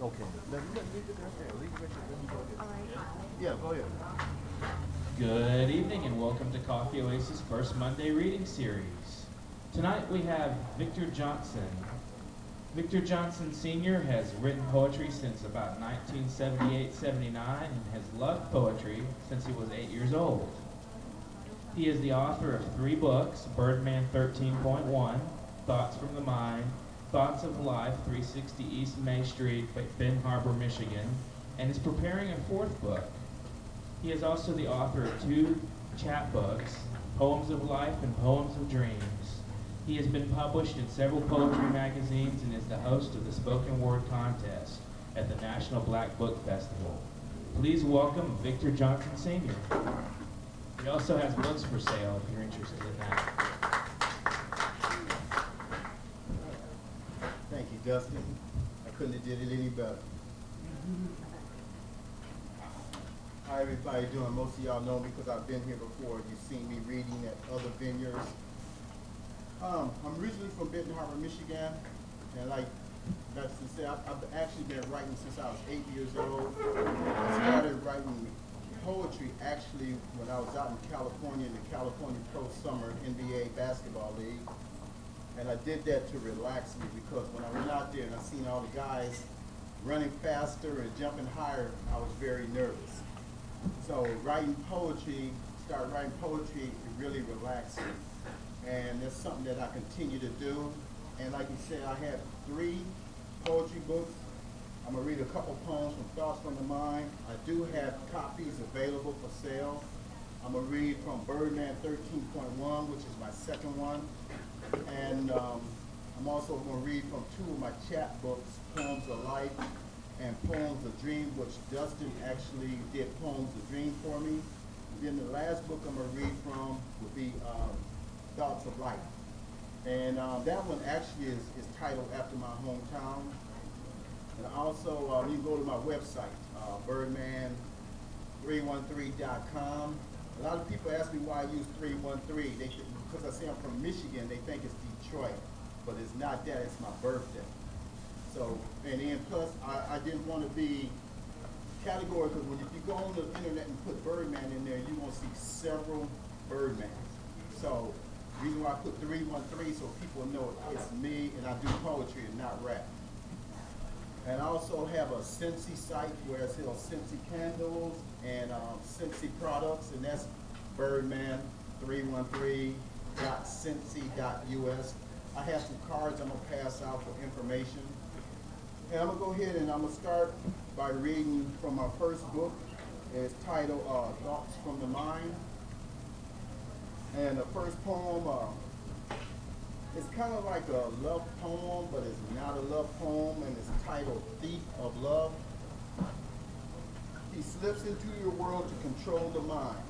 Okay. Let me get there. Leave it there. Let me go ahead. All right. Yeah, go ahead. Good evening and welcome to Coffee Oasis First Monday Reading Series. Tonight we have Victor Johnson. Victor Johnson Sr. has written poetry since about 1978-79 and has loved poetry since he was 8 years old. He is the author of 3 books, Birdman 13.1, Thoughts from the Mind, Thoughts of Life, 360 East May Street, Ben Harbor, Michigan, and is preparing a 4th book. He is also the author of 2 chapbooks, Poems of Life and Poems of Dreams. He has been published in several poetry magazines and is the host of the Spoken Word Contest at the National Black Book Festival. Please welcome Victor Johnson Sr. He also has books for sale if you're interested in that. Thank you, Dustin. I couldn't have did it any better. How everybody doing? Most of y'all know me because I've been here before. You've seen me reading at other venues. I'm originally from Benton Harbor, Michigan, and like Dustin said, I've actually been writing since I was 8 years old. I started writing poetry actually when I was out in California in the California Pro Summer NBA Basketball League. And I did that to relax me because when I went out there and I seen all the guys running faster and jumping higher, I was very nervous. So started writing poetry, it really relaxed me. And that's something that I continue to do. And like you said, I have 3 poetry books. I'm gonna read a couple poems from Thoughts from the Mind. I do have copies available for sale. I'm gonna read from Birdman 13.1, which is my 2nd one. And I'm also going to read from 2 of my chapbooks, Poems of Life and Poems of Dream, which Dustin actually did Poems of Dream for me. And then the last book I'm going to read from will be Thoughts of Life. And that one actually is titled after my hometown. And also, you can go to my website, birdman313.com. A lot of people ask me why I use 313. Because I say I'm from Michigan, they think it's Detroit, but it's not that, it's my birthday. So, and then plus, I didn't want to be category, because if you go on the internet and put Birdman in there, you're going to see several Birdmans. So, the reason why I put 313, so people know it's me, and I do poetry and not rap. And I also have a Scentsy site where I sell Scentsy candles and Scentsy products, and that's Birdman313.scentsy.us. I have some cards I'm going to pass out for information. And I'm going to go ahead and I'm going to start by reading from my first book. It's titled Thoughts from the Mind. And the first poem, it's kind of like a love poem, but it's not a love poem, and it's titled Thief of Love. He slips into your world to control the mind.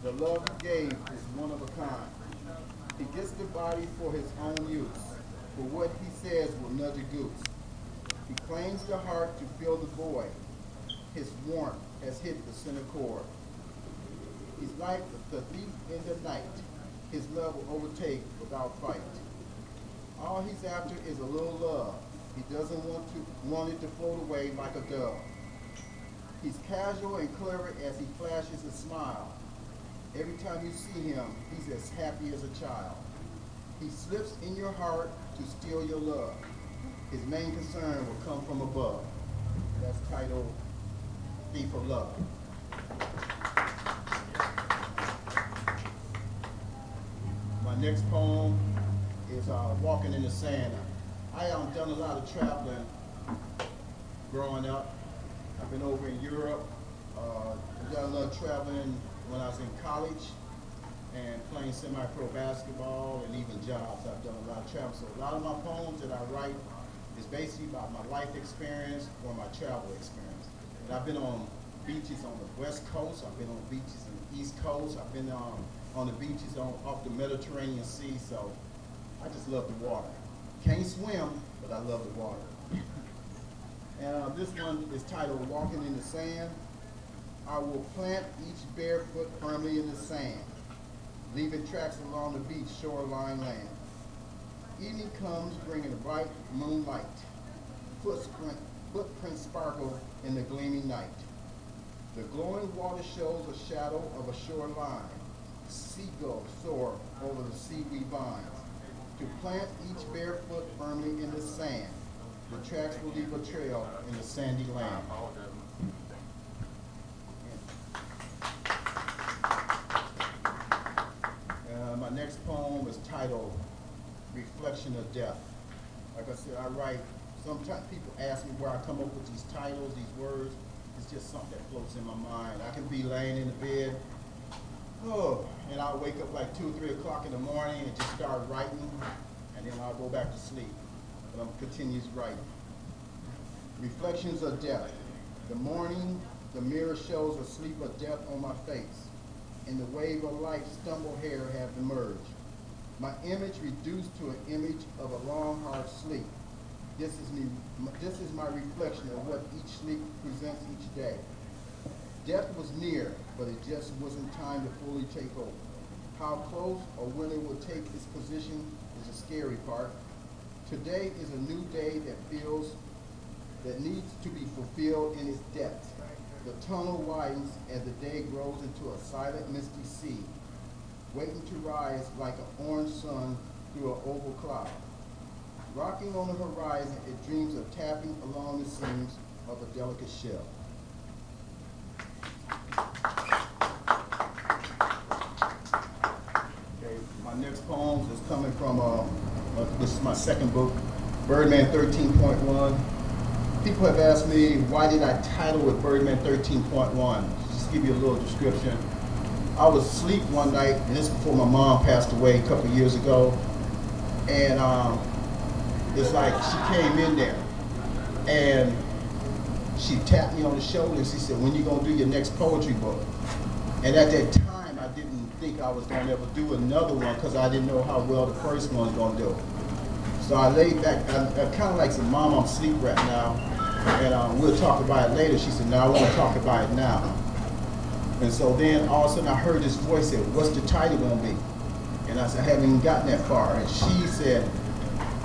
The love he gave is one of a kind. He gets the body for his own use. For what he says will nudge a goose. He claims the heart to fill the void. His warmth has hit the center core. He's like the thief in the night. His love will overtake without fight. All he's after is a little love. He doesn't want it to float away like a dove. He's casual and clever as he flashes a smile. Every time you see him, he's as happy as a child. He slips in your heart to steal your love. His main concern will come from above. That's titled Thief of Love. My next poem is Walking in the Sand. I have done a lot of traveling growing up. I've been over in Europe. I've done a lot of traveling when I was in college and playing semi-pro basketball and even jobs. I've done a lot of travel. So a lot of my poems that I write is basically about my life experience or my travel experience. And I've been on beaches on the West Coast. I've been on beaches on the East Coast. I've been on the beaches off the Mediterranean Sea. So I just love the water. Can't swim, but I love the water. And this one is titled Walking in the Sand. I will plant each bare foot firmly in the sand, leaving tracks along the beach shoreline land. Evening comes bringing bright moonlight, footprints footprints sparkle in the gleaming night. The glowing water shows a shadow of a shoreline. Seagulls soar over the seaweed vines. To plant each bare foot firmly in the sand, the tracks will leave a trail in the sandy land. My next poem is titled Reflection of Death. Like I said, I write, sometimes people ask me where I come up with these titles, these words. It's just something that floats in my mind. I can be laying in the bed, and I'll wake up like 2 or 3 o'clock in the morning and just start writing, and then I'll go back to sleep. But I'm continuous writing. Reflections of Death. The morning, the mirror shows a sleep of death on my face. In the wave of life, stumbled hair have emerged. My image reduced to an image of a long, hard sleep. This is my reflection of what each sleep presents each day. Death was near, but it just wasn't time to fully take over. How close or when it will take its position is the scary part. Today is a new day that needs to be fulfilled in its depth. The tunnel widens as the day grows into a silent, misty sea, waiting to rise like an orange sun through an oval cloud. Rocking on the horizon, it dreams of tapping along the seams of a delicate shell. Okay, my next poem is coming from, this is my second book, Birdman 13.1. People have asked me, why did I title it Birdman 13.1? Just give you a little description. I was asleep one night, and this is before my mom passed away a couple years ago, and it's like she came in there, and she tapped me on the shoulder, and she said, when you gonna do your next poetry book? And at that time, I didn't think I was gonna ever do another one, because I didn't know how well the first one was gonna do. So I laid back, I kind of like said, Mom, I'm asleep right now, and we'll talk about it later. She said, no, I want to talk about it now. And so then all of a sudden I heard this voice say, what's the title gonna be? And I said, I haven't even gotten that far. And she said,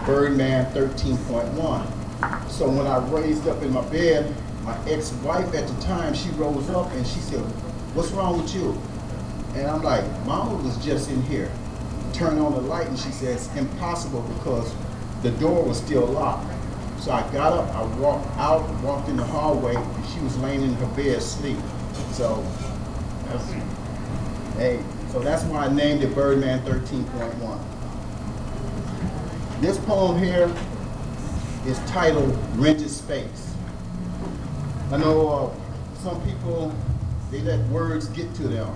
Birdman 13.1. So when I raised up in my bed, my ex-wife at the time, she rose up and she said, what's wrong with you? And I'm like, Mama was just in here. Turned on the light and she said, it's impossible because the door was still locked. So I got up, I walked out, walked in the hallway, and she was laying in her bed asleep. So that's why I named it Birdman 13.1. This poem here is titled Rented Space. I know some people, they let words get to them,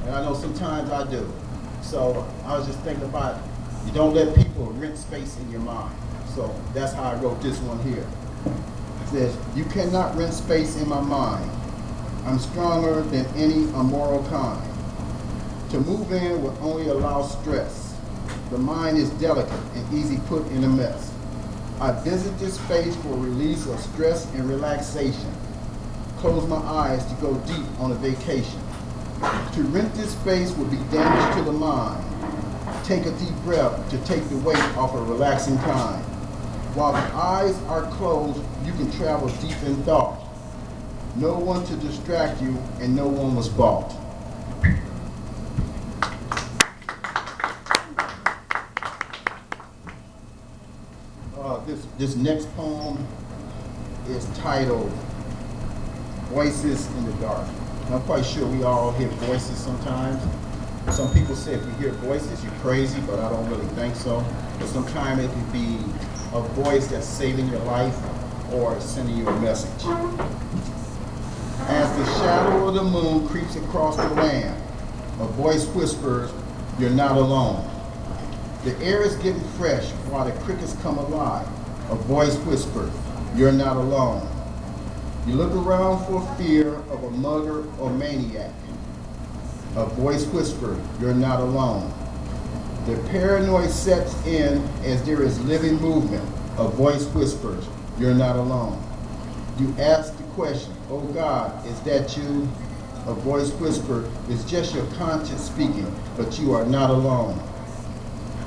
and I know sometimes I do. So I was just thinking about, you don't let people rent space in your mind. So that's how I wrote this one here. It says, you cannot rent space in my mind. I'm stronger than any immoral kind. To move in will only allow stress. The mind is delicate and easy put in a mess. I visit this space for release of stress and relaxation. Close my eyes to go deep on a vacation. To rent this space would be damage to the mind. Take a deep breath to take the weight off a relaxing time. While the eyes are closed, you can travel deep in thought. No one to distract you, and no one was bought. This next poem is titled Voices in the Dark. I'm quite sure we all hear voices sometimes. Some people say if you hear voices, you're crazy, but I don't really think so. But sometimes it could be a voice that's saving your life or sending you a message. As the shadow of the moon creeps across the land, a voice whispers, you're not alone. The air is getting fresh while the crickets come alive. A voice whispers, you're not alone. You look around for fear of a mugger or maniac. A voice whispers, you're not alone. The paranoia sets in as there is living movement. A voice whispers, you're not alone. You ask the question, oh God, is that you? A voice whispers, it's just your conscience speaking, but you are not alone.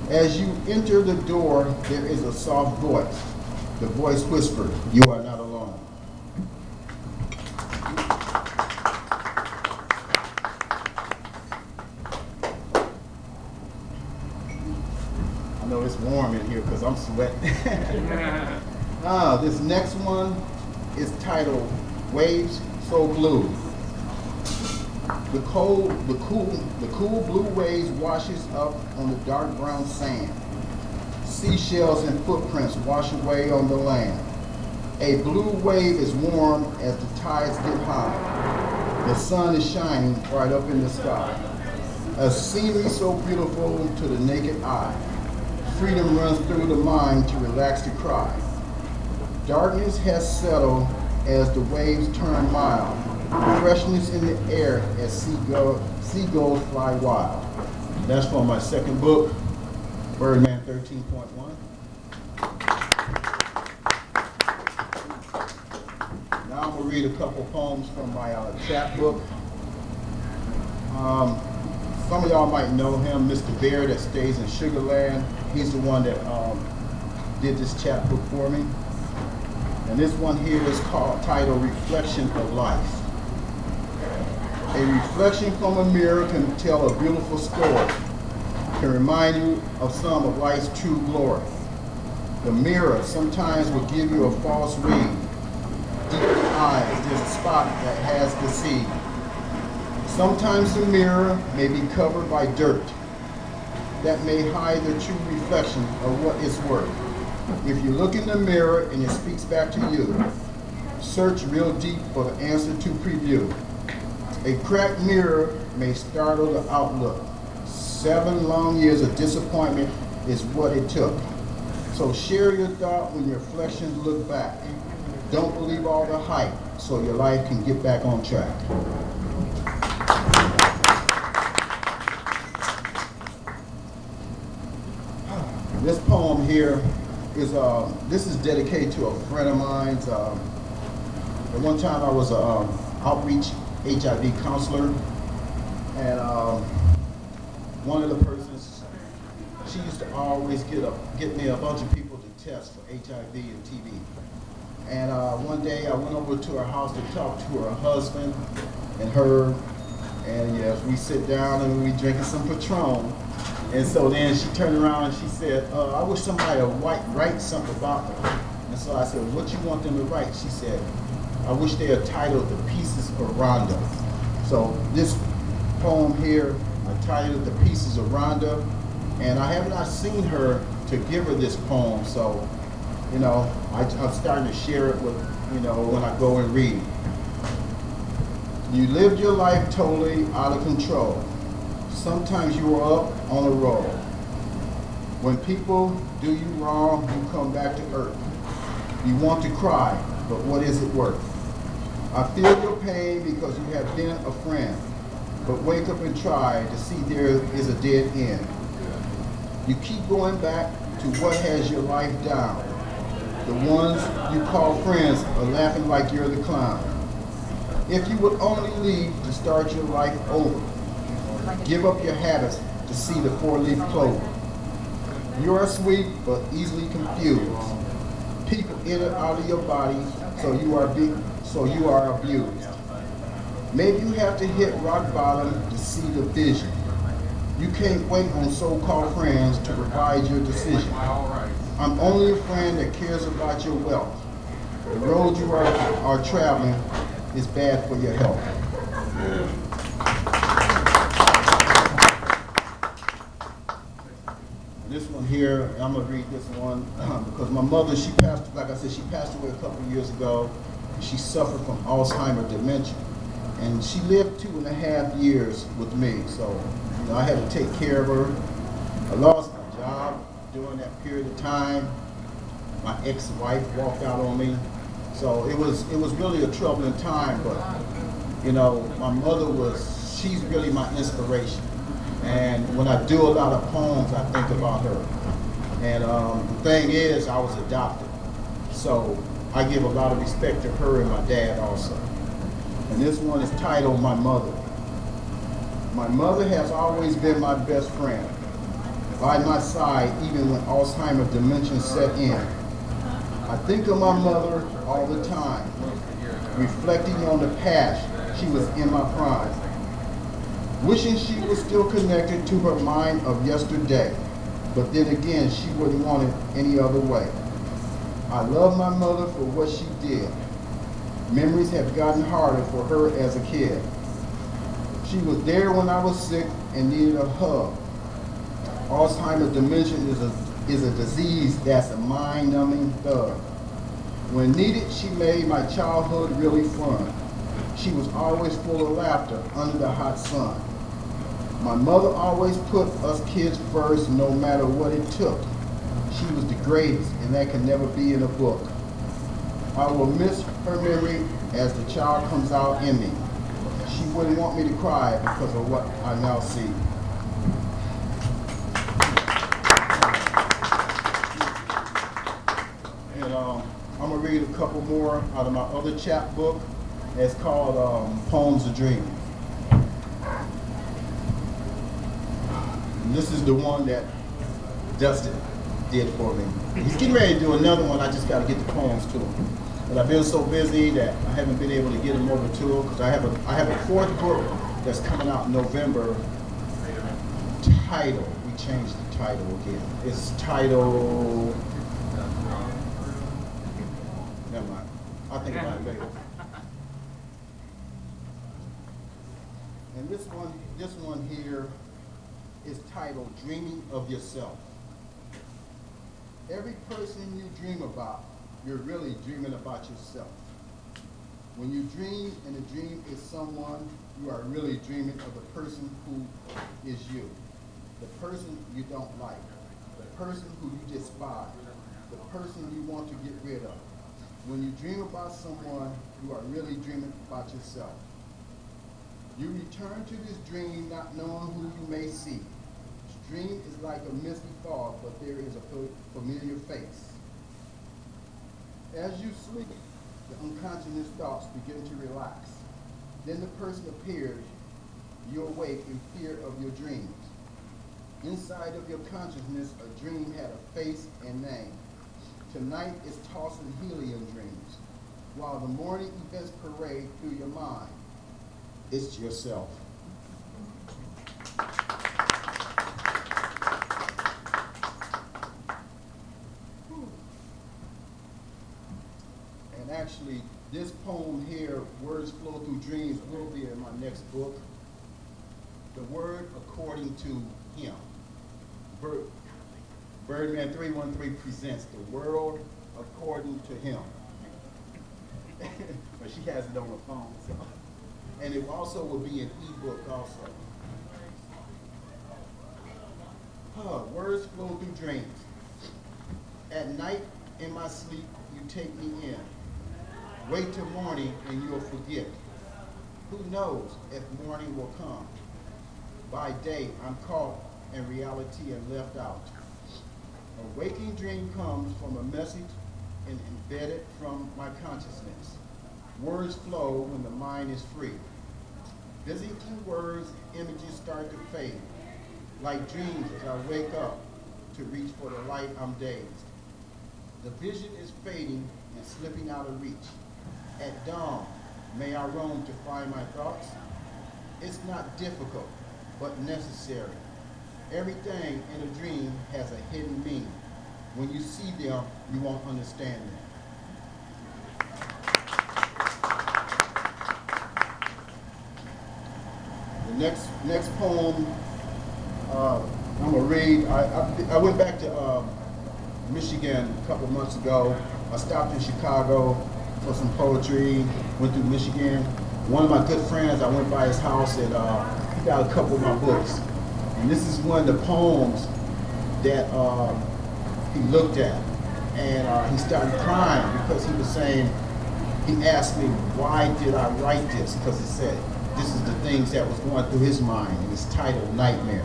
As you enter the door, there is a soft voice. The voice whispers, you are not alone. sweat. This next one is titled Waves So Blue. The cool blue waves washes up on the dark brown sand. Seashells and footprints wash away on the land. A blue wave is warm as the tides get high. The sun is shining right up in the sky. A scenery so beautiful to the naked eye. Freedom runs through the mind to relax the cry. Darkness has settled as the waves turn mild. Freshness in the air as seagulls fly wild. That's from my second book, Birdman 13.1. Now I'm going to read a couple poems from my chapbook. Some of y'all might know him, Mr. Bear that stays in Sugar Land. He's the one that did this chapbook for me. And this one here is titled Reflection of Life. A reflection from a mirror can tell a beautiful story, can remind you of some of life's true glory. The mirror sometimes will give you a false read. Deep in the eyes, there's a spot that has deceived. Sometimes the mirror may be covered by dirt that may hide the true reflection of what it's worth. If you look in the mirror and it speaks back to you, search real deep for the answer to preview. A cracked mirror may startle the outlook. 7 long years of disappointment is what it took. So share your thought when your reflections look back. Don't believe all the hype so your life can get back on track. This poem here is this is dedicated to a friend of mine's. At one time I was an outreach HIV counselor, and one of the persons, she used to always get me a bunch of people to test for HIV and TB. And one day I went over to her house to talk to her husband and her, and yes, we sit down and we drinking some Patron. And so then she turned around and she said, I wish somebody would write something about me. And so I said, what you want them to write? She said, I wish they had titled The Pieces of Rhonda. So this poem here, I titled The Pieces of Rhonda, and I have not seen her to give her this poem, so, you know, I'm starting to share it with, you know, when I go and read. You lived your life totally out of control. Sometimes you are up on a roll. When people do you wrong, you come back to earth. You want to cry, but what is it worth? I feel your pain because you have been a friend, but wake up and try to see there is a dead end. You keep going back to what has your life down. The ones you call friends are laughing like you're the clown. If you would only leave to start your life over, give up your habits to see the 4-leaf clover. You are sweet but easily confused. People enter out of your body, so you are abused. Maybe you have to hit rock bottom to see the vision. You can't wait on so-called friends to provide your decision. I'm only a friend that cares about your wealth. The road you are traveling is bad for your health. This one here, I'm going to read this one because my mother, she passed, like I said, she passed away a couple of years ago. She suffered from Alzheimer's dementia. And she lived 2.5 years with me. So, you know, I had to take care of her. I lost my job during that period of time. My ex-wife walked out on me. So it was really a troubling time, but, you know, my mother she's really my inspiration. And when I do a lot of poems, I think about her. And the thing is, I was adopted. So I give a lot of respect to her and my dad also. And this one is titled My Mother. My mother has always been my best friend, by my side even when Alzheimer's dementia set in. I think of my mother all the time, reflecting on the past. She was in my prime, wishing she was still connected to her mind of yesterday. but then again, she wouldn't want it any other way. I love my mother for what she did. Memories have gotten harder for her as a kid. She was there when I was sick and needed a hug. Alzheimer's dementia is a disease that's a mind-numbing thug. When needed, she made my childhood really fun. She was always full of laughter under the hot sun. My mother always put us kids first no matter what it took. She was the greatest, and that can never be in a book. I will miss her memory as the child comes out in me. She wouldn't want me to cry because of what I now see. And I'm going to read a couple more out of my other chapbook. It's called Poems of Dreaming. And this is the one that Dustin did for me. He's getting ready to do another one. I just got to get the poems to him. But I've been so busy that I haven't been able to get them over to him because I have a fourth book that's coming out in November. Title. We changed the title again. It's titled. Never mind. I'll think about it later. And this one here is titled Dreaming of Yourself. Every person you dream about, you're really dreaming about yourself. When you dream and a dream is someone, you are really dreaming of the person who is you. The person you don't like. The person who you despise. The person you want to get rid of. When you dream about someone, you are really dreaming about yourself. You return to this dream not knowing who you may see. This dream is like a misty fog, but there is a familiar face. As you sleep, the unconscious thoughts begin to relax. Then the person appears. You awake in fear of your dreams. Inside of your consciousness, a dream had a face and name. Tonight is tossing helium dreams, while the morning events parade through your mind. It's yourself. And actually, this poem here, Words Flow Through Dreams, will be in my next book. The Word According to Him. Birdman 313 presents The World According to Him. But she has it on her phone, so. And it also will be an ebook also. Words flow through dreams. At night in my sleep, you take me in. Wait till morning and you'll forget. Who knows if morning will come? By day, I'm caught in reality and left out. A waking dream comes from a message and embedded from my consciousness. Words flow when the mind is free. Busy through words, images start to fade. Like dreams as I wake up to reach for the light, I'm dazed. The vision is fading and slipping out of reach. At dawn, may I roam to find my thoughts? It's not difficult, but necessary. Everything in a dream has a hidden meaning. When you see them, you won't understand them. The next poem I'm gonna read. I went back to Michigan a couple months ago. I stopped in Chicago for some poetry. Went through Michigan. One of my good friends, I went by his house and he got a couple of my books. And this is one of the poems that he looked at, and he started crying because he was saying, he asked me, why did I write this? Because he said, this is the things that was going through his mind, and it's titled Nightmare.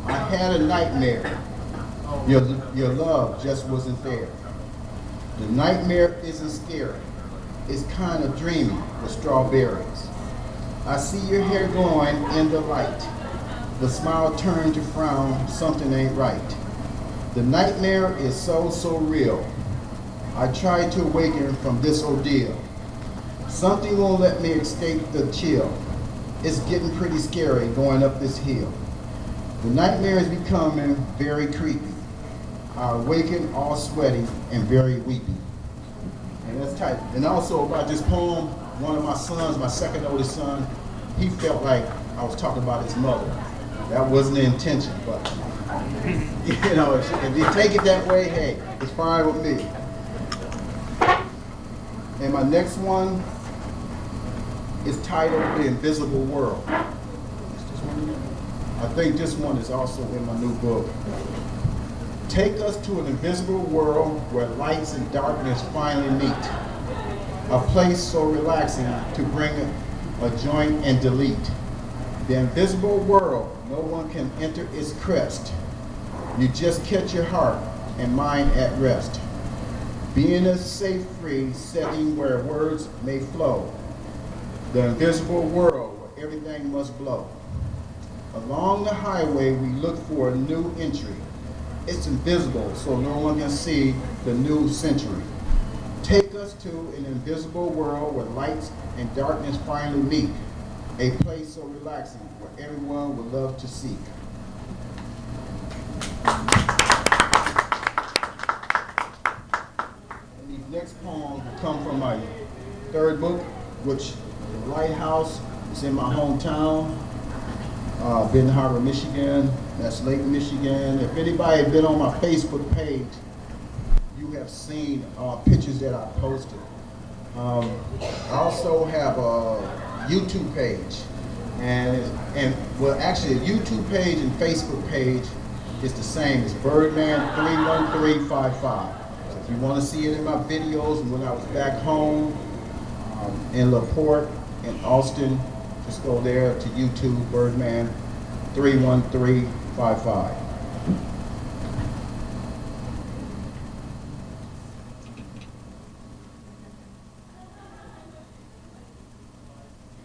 I had a nightmare. Your love just wasn't there. The nightmare isn't scary. It's kind of dreamy with strawberries. I see your hair glowing in the light. The smile turned to frown, something ain't right. The nightmare is so real. I tried to awaken from this ordeal. Something won't let me escape the chill. It's getting pretty scary going up this hill. The nightmare is becoming very creepy. I awaken all sweaty and very weepy. And that's tight. And also about this poem, one of my sons, my second oldest son, he felt like I was talking about his mother. That wasn't the intention, but you know, if you take it that way, hey, it's fine with me. And my next one is titled The Invisible World. I think this one is also in my new book. Take us to an invisible world where lights and darkness finally meet. A place so relaxing to bring a joint and delete. The invisible world, no one can enter its crest. You just catch your heart and mind at rest. Be in a safe, free setting where words may flow. The invisible world where everything must blow. Along the highway, we look for a new entry. It's invisible, so no one can see the new century. Take us to an invisible world where lights and darkness finally meet. A place so relaxing where everyone would love to seek. And these next poems come from my third book, which The Lighthouse is in my hometown. Benton Harbor, Michigan. That's Lake Michigan. If anybody has been on my Facebook page, you have seen pictures that I posted. I also have a YouTube page, and well, actually, a YouTube page and Facebook page is the same. It's Birdman31355. So if you want to see any of my videos when I was back home in LaPorte, in Austin, just go there to YouTube, Birdman31355.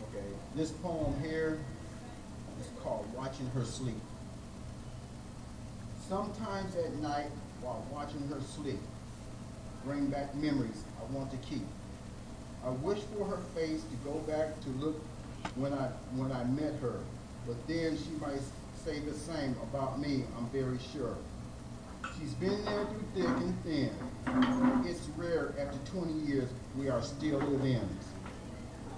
Okay, this poem here is called Watching Her Sleep. Sometimes at night, while watching her sleep, bring back memories I want to keep. I wish for her face to go back to look when I met her, but then she might say the same about me, I'm very sure. She's been there through thick and thin. It's rare after 20 years we are still live-ins.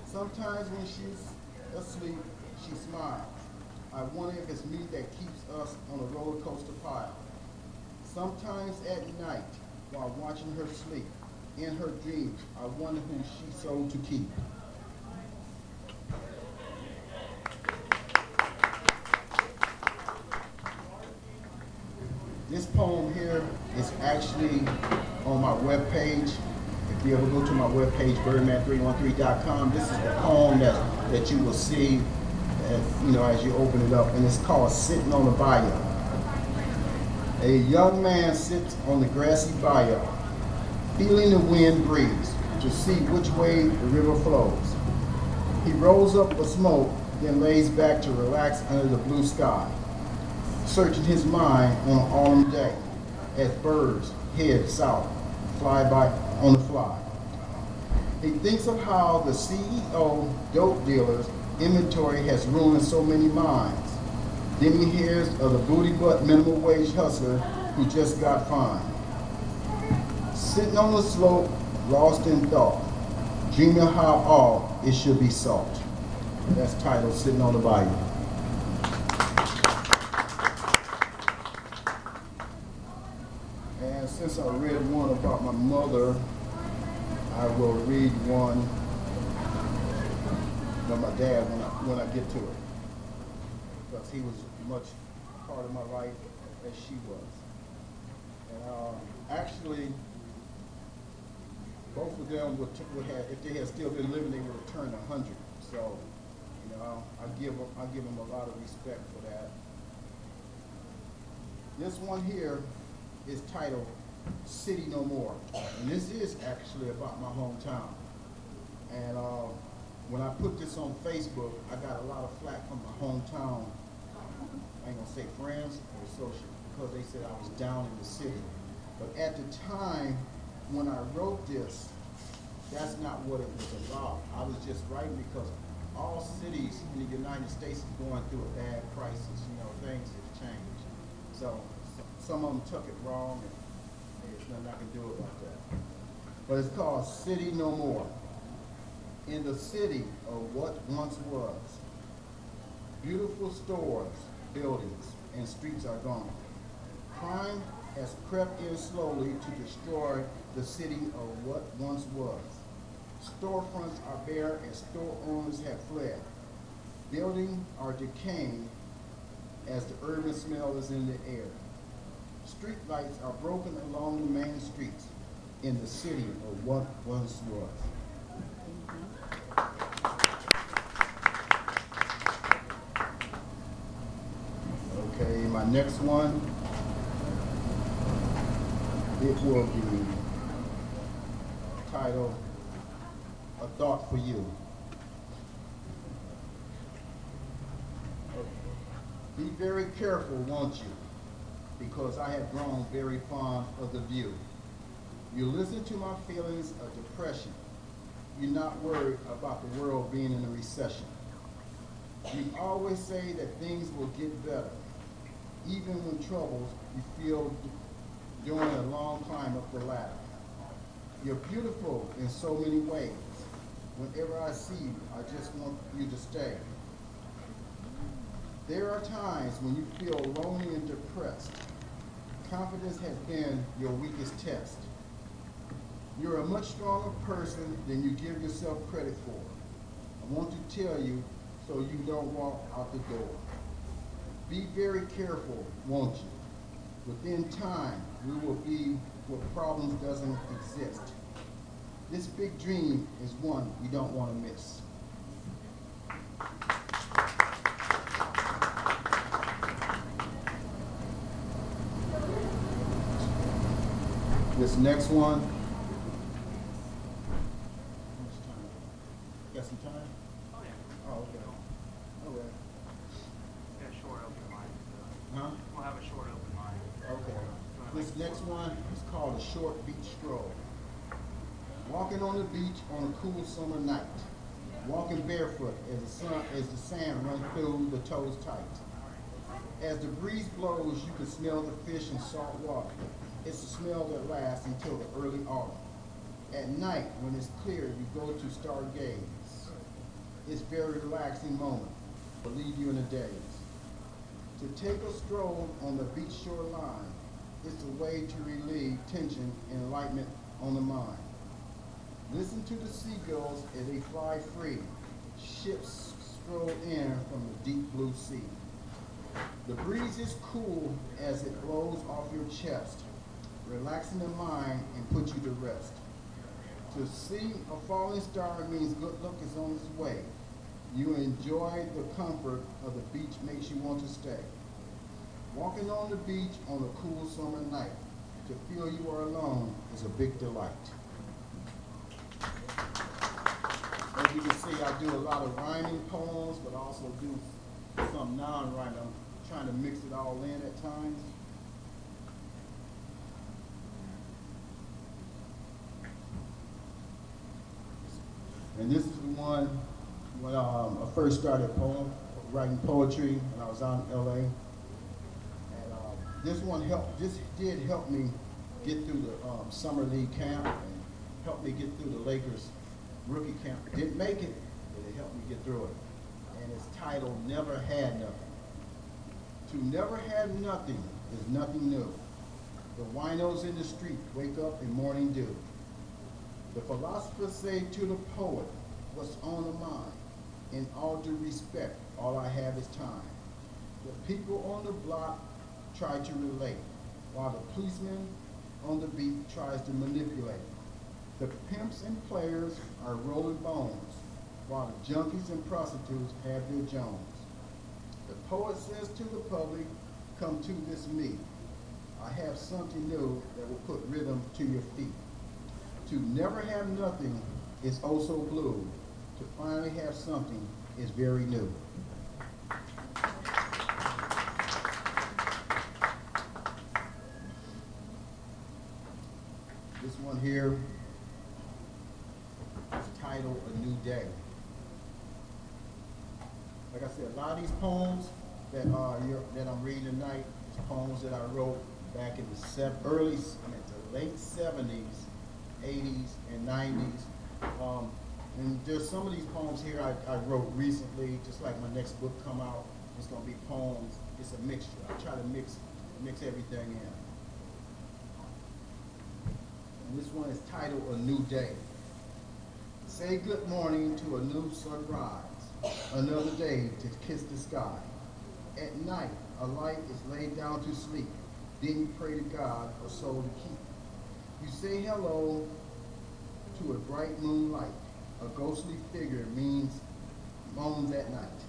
Sometimes when she's asleep, she smiles. I wonder if it's me that keeps us on a roller coaster pile. Sometimes at night, while watching her sleep, in her dreams, I wonder who she sold to keep. This poem here is actually on my webpage. If you ever go to my webpage, birdman313.com, this is the poem that you will see as you open it up, and it's called Sitting on the Bayou. A young man sits on the grassy bayou, feeling the wind breeze to see which way the river flows. He rolls up a smoke, then lays back to relax under the blue sky, searching his mind on an autumn day as birds head south, fly by on the fly. He thinks of how the CEO dope dealer's inventory has ruined so many minds. Then he hears of the booty butt minimum wage hustler who just got fined. Sitting on the slope, lost in thought, dreaming how all it should be sought. That's titled Sitting on the Bayou. And since I read one about my mother, I will read one about my dad when I get to it, because he was much part of my life as she was. And actually, both of them would have, if they had still been living, they would have turned 100. So, I give them a lot of respect for that. This one here is titled City No More, and this is actually about my hometown. And when I put this on Facebook, I got a lot of flack from my hometown, I ain't gonna say friends or associates, because they said I was down in the city. But at the time when I wrote this, that's not what it was about. I was just writing because all cities in the United States is going through a bad crisis. Things have changed. So some of them took it wrong, and there's nothing I can do about that. But it's called City No More. In the city of what once was, beautiful stores, buildings, and streets are gone. Crime has crept in slowly to destroy the city of what once was. Storefronts are bare and store owners have fled. Buildings are decaying as the urban smell is in the air. Street lights are broken along the main streets in the city of what once was. Okay, my next one, it will be titled A Thought for You. Be very careful, won't you? Because I have grown very fond of the view. You listen to my feelings of depression. You're not worried about the world being in a recession. You always say that things will get better, even when troubles you feel during a long climb up the ladder. You're beautiful in so many ways. Whenever I see you, I just want you to stay. There are times when you feel lonely and depressed. Confidence has been your weakest test. You're a much stronger person than you give yourself credit for. I want to tell you so you don't walk out the door. Be very careful, won't you? Within time, we will be where problems doesn't exist. This big dream is one we don't want to miss. This next one. Got some time? Oh, yeah. Oh, okay. All right. Got a short open line. Huh? We'll have a short open line. Okay. This next one is called A Short Beach Stroll. Walking on the beach on a cool summer night. Walking barefoot as the sand runs through the toes tight. As the breeze blows, you can smell the fish and salt water. It's a smell that lasts until the early autumn. At night, when it's clear, you go to stargaze. It's a very relaxing moment, will leave you in a daze. To take a stroll on the beach shore line is a way to relieve tension and enlightenment on the mind. Listen to the seagulls as they fly free. Ships stroll in from the deep blue sea. The breeze is cool as it blows off your chest, relaxing the mind and put you to rest. To see a falling star means good luck is on its way. You enjoy the comfort of the beach makes you want to stay. Walking on the beach on a cool summer night, to feel you are alone is a big delight. As you can see, I do a lot of rhyming poems, but I also do some non-rhyming. I'm trying to mix it all in at times. And this is the one when I first started writing poetry when I was out in LA. And this did help me get through the summer league camp and helped me get through the Lakers rookie camp. Didn't make it, but it helped me get through it. And it's titled Never Had Nothing. To never have nothing is nothing new. The winos in the street wake up in morning dew. The philosophers say to the poet, what's on the mind? In all due respect, all I have is time. The people on the block try to relate, while the policeman on the beat tries to manipulate. The pimps and players are rolling bones, while the junkies and prostitutes have their Jones. The poet says to the public, come to this me. I have something new that will put rhythm to your feet. To never have nothing is oh so blue. To finally have something is very new. This one here is titled A New Day. Like I said, a lot of these poems that I'm reading tonight is poems that I wrote back in the late 70s, 80s, and 90s. And there's some of these poems here I wrote recently, just like my next book come out. It's gonna be poems. It's a mixture. I try to mix everything in. And this one is titled A New Day. Say good morning to a new sunrise, another day to kiss the sky. At night, a light is laid down to sleep. Then you pray to God a soul to keep. You say hello to a bright moonlight. A ghostly figure moans at night.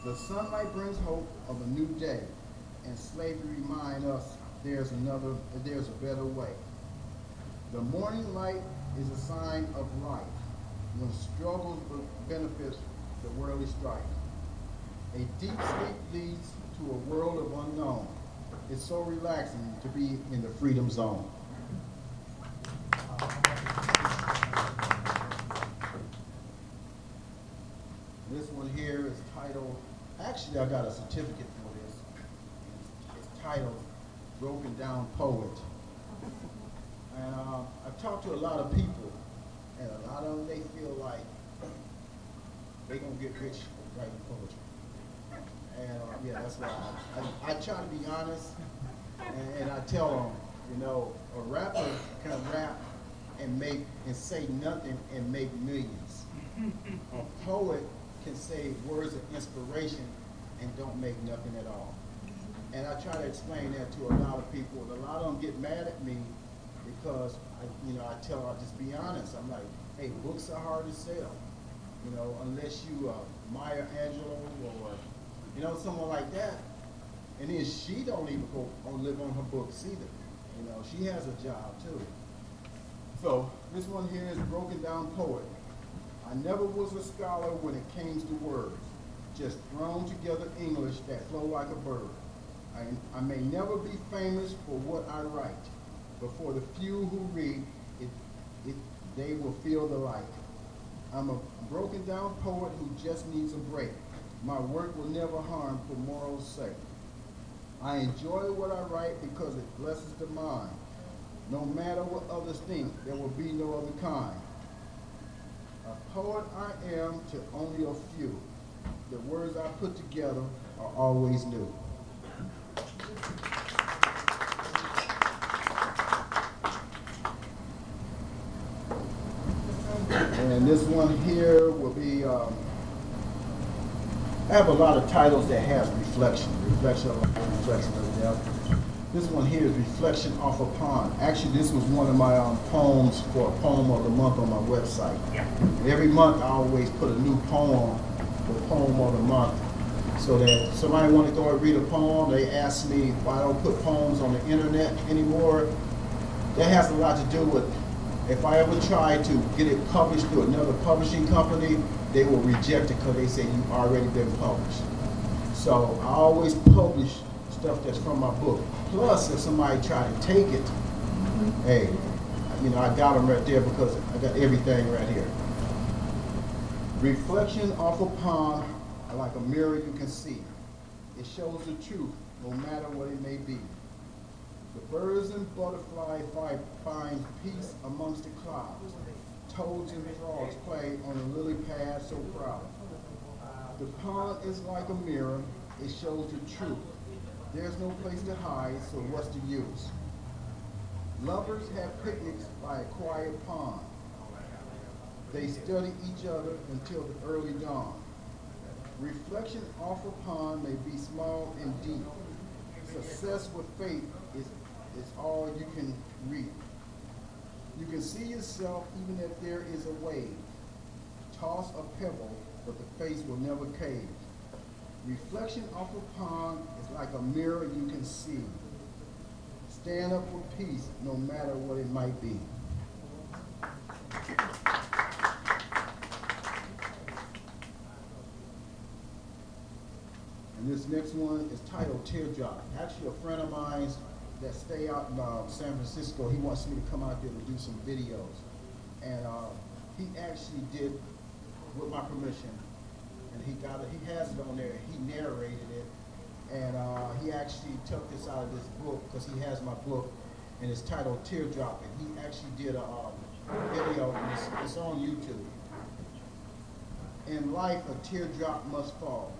The sunlight brings hope of a new day, and slavery reminds us there's a better way. The morning light is a sign of life, when struggles benefits the worldly strife. A deep sleep leads to a world of unknown. It's so relaxing to be in the freedom zone. This one here is titled, actually I got a certificate for this. It's titled Broken Down Poet. And I've talked to a lot of people, and a lot of them, they feel like they're gonna get rich writing poetry. And yeah, that's why I try to be honest, and I tell them, you know, a rapper can rap and say nothing and make millions. A poet can say words of inspiration and don't make nothing at all. And I try to explain that to a lot of people. A lot of them get mad at me because I tell them, just be honest. I'm like, hey, books are hard to sell, you know, unless you Maya Angelou or someone like that. And then she don't even go live on her books either. You know, she has a job too. So this one here is Broken Down Poet. I never was a scholar when it came to words, just thrown together English that flow like a bird. I may never be famous for what I write, but for the few who read it, they will feel the light. I'm a broken down poet who just needs a break. My work will never harm for moral's sake. I enjoy what I write because it blesses the mind. No matter what others think, there will be no other kind. A poet I am to only a few. The words I put together are always new. And this one here will be, I have a lot of titles that has reflection of death. This one here is Reflection Off a Pond. Actually, this was one of my poems for a poem of the month on my website. Yeah. Every month I always put a new poem for poem of the month, so that somebody want to go and read a poem, they ask me why I don't put poems on the internet anymore. That has a lot to do with, if I ever try to get it published through another publishing company, they will reject it because they say you've already been published. So I always publish stuff that's from my book. Plus, if somebody try to take it, hey, I got them right there because I got everything right here. Reflection off a pond, like a mirror you can see. It shows the truth, no matter what it may be. The birds and butterflies find peace amongst the clouds. Toads and frogs play on a lily pad so proud. The pond is like a mirror, it shows the truth. There's no place to hide, so what's the use? Lovers have picnics by a quiet pond. They study each other until the early dawn. Reflection off a pond may be small and deep. Success with faith is all you can reap. You can see yourself even if there is a wave. Toss a pebble, but the face will never cave. Reflection off a pond is like a mirror you can see. Stand up for peace, no matter what it might be. And this next one is titled Teardrop. Actually, a friend of mine that stay out in San Francisco, he wants me to come out there to do some videos. And he actually did, with my permission, and he has it on there. He narrated it, and he actually took this out of this book because he has my book, and it's titled Teardrop, and he actually did a video, and it's on YouTube. In life, a teardrop must fall.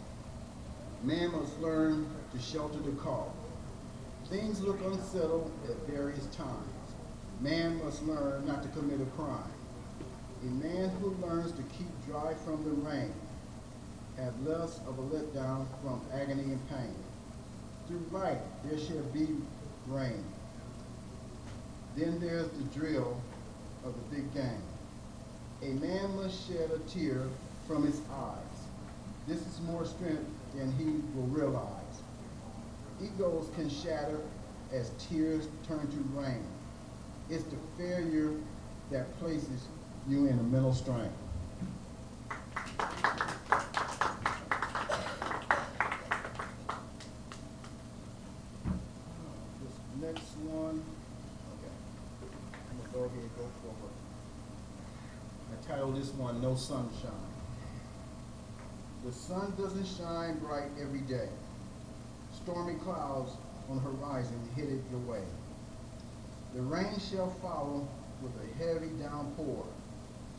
Man must learn to shelter the call. Things look unsettled at various times. Man must learn not to commit a crime. A man who learns to keep dry from the rain have less of a letdown from agony and pain. Through life there shall be rain. Then there's the drill of the big game. A man must shed a tear from his eyes. This is more strength than he will realize. Egos can shatter as tears turn to rain. It's the failure that places you in a mental strain. This next one, okay, I'm gonna go ahead and go forward. I titled this one, No Sunshine. The sun doesn't shine bright every day. Stormy clouds on the horizon headed your way. The rain shall follow with a heavy downpour.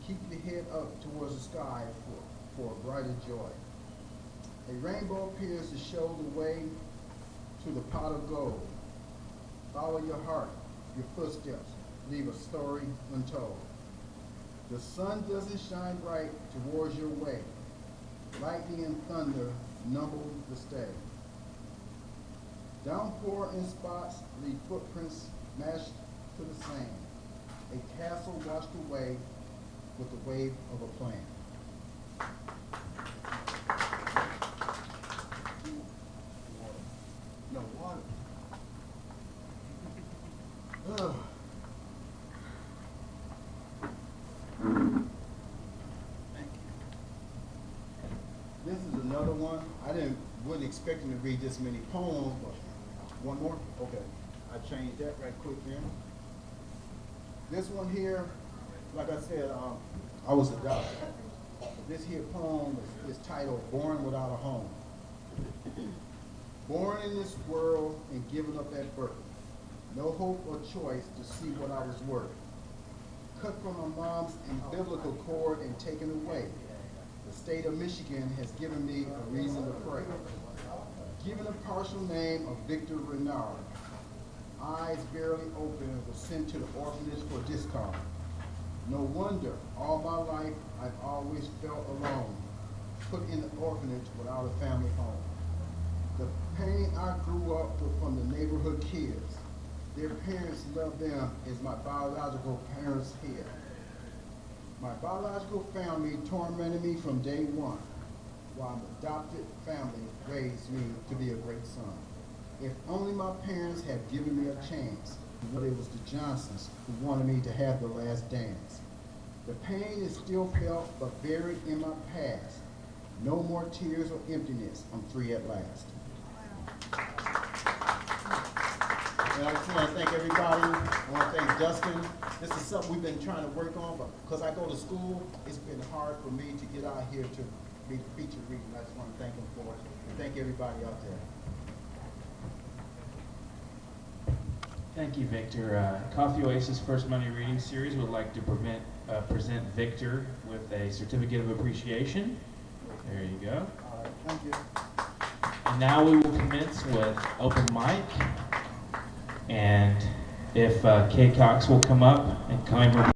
Keep your head up towards the sky for a brighter joy. A rainbow appears to show the way to the pot of gold. Follow your heart, your footsteps, leave a story untold. The sun doesn't shine bright towards your way. Lightning and thunder number the stay. Downpour in spots leave footprints smashed to the sand. A castle washed away with the wave of a plane. No water. Ugh. This is another one. Wasn't expecting to read this many poems, but one more? Okay. I changed that right quick then. This one here, like I said, I was adopted. This here poem is titled Born Without a Home. Born in this world and given up at birth. No hope or choice to see what I was worth. Cut from my mom's umbilical cord and taken away. The state of Michigan has given me a reason to pray. Given a partial name of Victor Renard. Eyes barely open, was sent to the orphanage for discard. No wonder, all my life I've always felt alone, put in the orphanage without a family home. The pain I grew up with from the neighborhood kids, their parents loved them as my biological parents here. My biological family tormented me from day one, while an adopted family raised me to be a great son. If only my parents had given me a chance, but it was the Johnsons who wanted me to have the last dance. The pain is still felt, but buried in my past. No more tears or emptiness, I'm free at last. And I just want to thank everybody. I want to thank Dustin. This is something we've been trying to work on, but because I go to school, it's been hard for me to get out here to read the feature reading. I just want to thank him for it. And thank everybody out there. Thank you, Victor. Coffee Oasis First Monday Reading Series would like to present Victor with a certificate of appreciation. There you go. All right, thank you. And now we will commence with open mic. And if Kay Cox will come up and climb her